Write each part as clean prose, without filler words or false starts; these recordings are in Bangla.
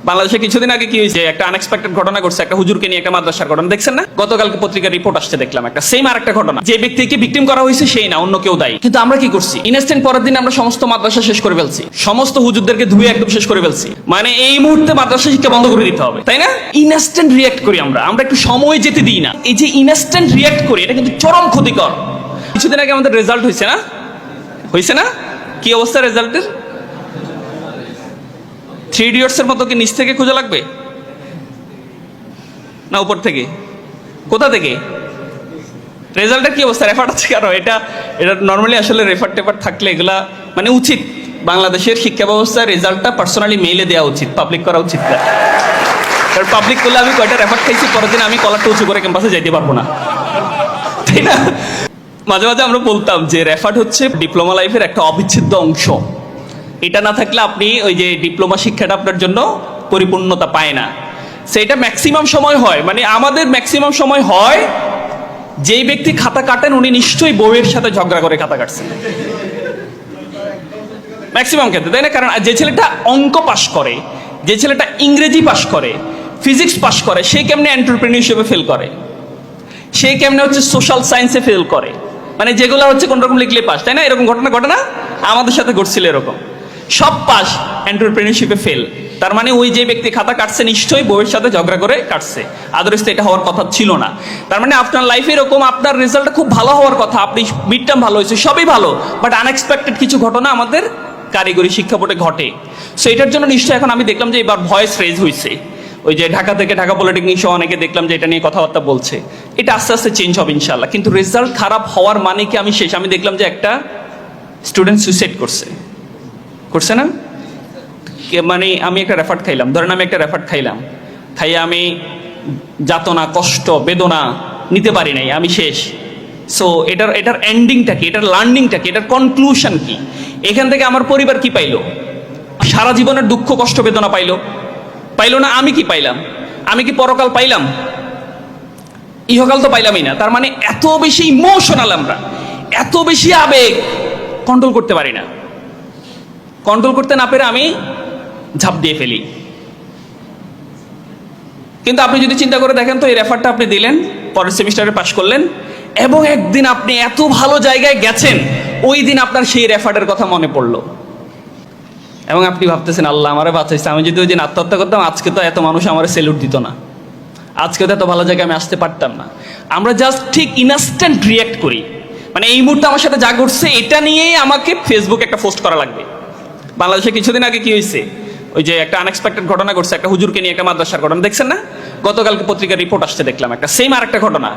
বাংলাদেশে কিছুদিন আগে কি হয়েছে, একটা আনএক্সপেক্টেড ঘটনা ঘটছে, একটা হুজুরকে নিয়ে একটা মাদ্রাসার ঘটনা দেখছেন না? গতকালকে পত্রিকার রিপোর্ট আসছে, দেখলাম একটা সেম আর একটা ঘটনা। যে ব্যক্তিকে ভিকটিম করা হয়েছে সেই না, অন্য কেউ দায়ী। কিন্তু আমরা কি করছি, ইনস্ট্যান্ট পরের দিন আমরা সমস্ত মাদ্রাসা শেষ করে ফেলছি, সমস্ত হুজুরদেরকে ধুয়ে একদম শেষ করে ফেলছি। মানে এই মুহূর্তে মাদ্রাসা শিক্ষা বন্ধ করে দিতে হবে, তাই না? ইনস্ট্যান্ট রিয়াক্ট করি আমরা একটু সময় যেতে দিই না। এই যে ইনস্ট্যান্ট রিয়াক্ট করি, এটা কিন্তু চরম ক্ষতিকর। কিছুদিন আগে আমাদের রেজাল্ট হয়েছে না, কি অবস্থা রেজাল্টের? 3 Idiots এর মতো কি নিচ থেকে খোঁজা লাগবে না উপর থেকে? কোথা থেকে রেজাল্টের কি অবস্থা? রেফার আছে কারো? এটা নর্মালি আসলে রেফার টেফার থাকলে এগুলা মানে উচিত, বাংলাদেশের শিক্ষা ব্যবস্থার রেজাল্টটা পার্সোনালি মেইলে দেওয়া উচিত, পাবলিক করা উচিত না। কারণ পাবলিক করলে আমি কয়টা রেফার খাইছি, পরের দিন আমি কলারটা উঁচু করে ক্যাম্পাসে যাইতে পারবো না, তাই না? মাঝে মাঝে আমরা বলতাম যে রেফার হচ্ছে ডিপ্লোমা লাইফের একটা অবিচ্ছেদ্য অংশ। এটা না থাকলে আপনি ওই যে ডিপ্লোমা শিক্ষাটা আপনার জন্য পরিপূর্ণতা পায় না। সেটা ম্যাক্সিমাম সময় হয়, মানে আমাদের ম্যাক্সিমাম সময় হয় যেই ব্যক্তি খাতা কাটেন উনি নিশ্চয়ই বউয়ের সাথে ঝগড়া করে খাতা কাটছেন, ম্যাক্সিমাম ক্ষেত্রে, তাই না? কারণ যে ছেলেটা অঙ্ক পাস করে, যে ছেলেটা ইংরেজি পাস করে, ফিজিক্স পাস করে, সে কেমনে এন্টারপ্রেনিউরশিপে ফেল করে, সে কেমনে হচ্ছে সোশ্যাল সায়েন্সে ফেল করে, মানে যেগুলো হচ্ছে কোন রকম লিখলে পাস, তাই না? এরকম ঘটনা ঘটে না? আমাদের সাথে ঘটছিল এরকম, সব পাস, এন্টারপ্রেনিউরশিপে ফেল। তার মানে ওই যে ব্যক্তি খাতা কাটছে নিশ্চয়ই বউয়ের সাথে ঝগড়া করে কাটছে, আদারওয়াইজ এটা হওয়ার কথা ছিল না। তার মানে আপনার লাইফে এরকম আপনার রেজাল্টটা খুব ভালো হওয়ার কথা, আপনি মিড টার্ম ভালো হয়েছে, সবই ভালো, বাট আনএক্সপেক্টেড কিছু ঘটনা আমাদের কারিগরি শিক্ষা বোর্ডে ঘটে। সো এটার জন্য নিশ্চয়ই এখন আমি দেখলাম যে এবার ভয়েস রেজ হয়েছে, ওই যে ঢাকা থেকে, ঢাকা পলিটেকনিক সহ অনেকে দেখলাম যে এটা নিয়ে কথাবার্তা বলছে। এটা আস্তে আস্তে চেঞ্জ হবে ইনশাল্লাহ। কিন্তু রেজাল্ট খারাপ হওয়ার মানে কি আমি শেষ? আমি দেখলাম যে একটা স্টুডেন্ট সুইসাইড করছে না? মানে আমি একটা রেফার্ট খাইলাম, ধরেন আমি একটা রেফার্ট খাইয়ে আমি যাতনা, কষ্ট, বেদনা নিতে পারি নাই, আমি শেষ। সো এটার এন্ডিংটা কি, এটার লার্নিংটা কি, এটার কনক্লুশন কি? এখান থেকে আমার পরিবার কি পাইলো? সারা জীবনের দুঃখ, কষ্ট, বেদনা পাইলো না? আমি কি পাইলাম? আমি কি পরকাল পাইলাম? ইহকাল তো পাইলামই না। তার মানে এত বেশি ইমোশনাল আমরা, এত বেশি আবেগ কন্ট্রোল করতে পারি না। কন্ট্রোল করতে না পেরে আমি ঝাঁপ দিয়ে ফেলি। কিন্তু আপনি যদি চিন্তা করে দেখেন তো, এই রেফারটা আপনি দিলেন, পরের সেমিস্টারে পাশ করলেন, এবং একদিন আপনি এত ভালো জায়গায় গেছেন, ওই দিন আপনার সেই রেফারের কথা মনে পড়লো, এবং আপনি ভাবতেছেন আল্লাহ আমারে বাঁচাইছে, আমি যদি ওই দিন আত্মহত্যা করতাম আজকে তো এত মানুষ আমারে সেলুট দিত না, আজকে তো এত ভালো জায়গায় আমি আসতে পারতাম না। আমরা জাস্ট ঠিক ইনস্ট্যান্ট রিয়াক্ট করি, মানে এই মুহূর্তে আমার সাথে যা ঘটছে এটা নিয়েই আমাকে ফেসবুকে একটা পোস্ট করা লাগবে। বাংলাদেশে কিছুদিন আগে কি হয়েছে, ওই যে একটা আনএক্সপেক্টেড ঘটনা ঘটছে, একটা হুজুরকে নিয়ে একটা মাদ্রাসার ঘটনা দেখছেন না? গতকালকে পত্রিকার রিপোর্ট আসছে, দেখলাম একটা সেম আর একটা ঘটনা।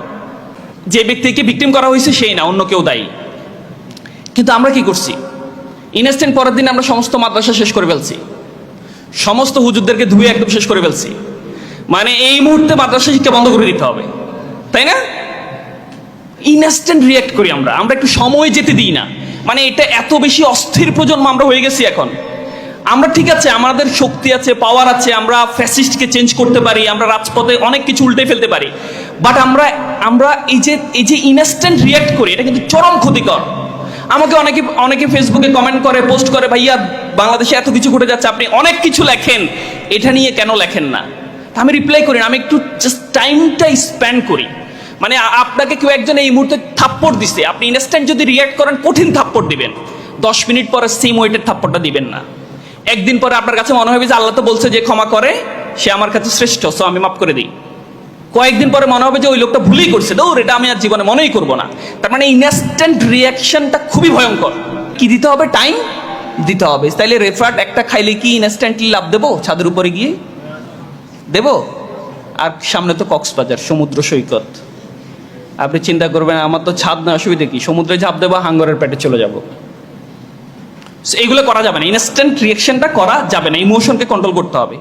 যে ব্যক্তিকে ভিকটিম করা হয়েছে সেই না, অন্য কেউ দায়ী। কিন্তু আমরা কি করছি, ইনস্ট্যান্ট পরের দিন আমরা সমস্ত মাদ্রাসা শেষ করে ফেলছি, সমস্ত হুজুরদেরকে ধুয়ে একদম শেষ করে ফেলছি। মানে এই মুহূর্তে মাদ্রাসা শিক্ষা বন্ধ করে দিতে হবে, তাই না? ইনস্ট্যান্ট রিয়াক্ট করি আমরা একটু সময় যেতে দিই না। মানে এটা এত বেশি অস্থির প্রজন্ম আমরা হয়ে গেছি এখন। আমরা ঠিক আছে, আমাদের শক্তি আছে, পাওয়ার আছে, আমরা ফ্যাসিস্টকে চেঞ্জ করতে পারি, আমরা রাজপথে অনেক কিছু উল্টে ফেলতে পারি, বাট আমরা এই যে ইনস্ট্যান্ট রিয়াক্ট করি, এটা কিন্তু চরম ক্ষতিকর। আমাকে অনেকে ফেসবুকে কমেন্ট করে, পোস্ট করে, ভাইয়া বাংলাদেশে এত কিছু ঘটে যাচ্ছে, আপনি অনেক কিছু লেখেন, এটা নিয়ে কেন লেখেন না? আমি রিপ্লাই করি না, আমি একটু জাস্ট টাইমটা স্পেন্ড করি। মানে আপনাকে কেউ একজন এই মুহূর্তে থাপ্পড় দিছে, আপনি ইনস্ট্যান্ট যদি রিয়াক্ট করেন কঠিন থাপ্পড় দিবেন, 10 মিনিট পরে সেম ওয়েটের থাপ্পড়টা দিবেন না। একদিন পরে আপনার কাছে মনে হবে যে আল্লাহ তো বলছে যে ক্ষমা করে সে আমার কাছে শ্রেষ্ঠ, সো আমি মাফ করে দিই। কয়েকদিন পরে মনে হবে যে ওই লোকটা ভুলই করছে, দৌড়, এটা আমি আর জীবনে মনেই করবো না। তার মানে ইনস্ট্যান্ট রিয়াকশনটা খুবই ভয়ঙ্কর। কি দিতে হবে? টাইম দিতে হবে। তাইলে রেফার্ট একটা খাইলে কি ইনস্ট্যান্টলি লাভ দেবো ছাদের উপরে গিয়ে? দেবো? আর সামনে তো কক্সবাজার, সমুদ্র সৈকত। আপনি চিন্তা করবেন আমার তো ছাদ না, অসুবিধা কি, সমুদ্রে ঝাঁপ দেবো, হাঙ্গরের পেটে চলে যাবো। এইগুলো করা যাবে না, ইনস্ট্যান্ট রিয়াকশনটা করা যাবে না, ইমোশনকে কন্ট্রোল করতে হবে।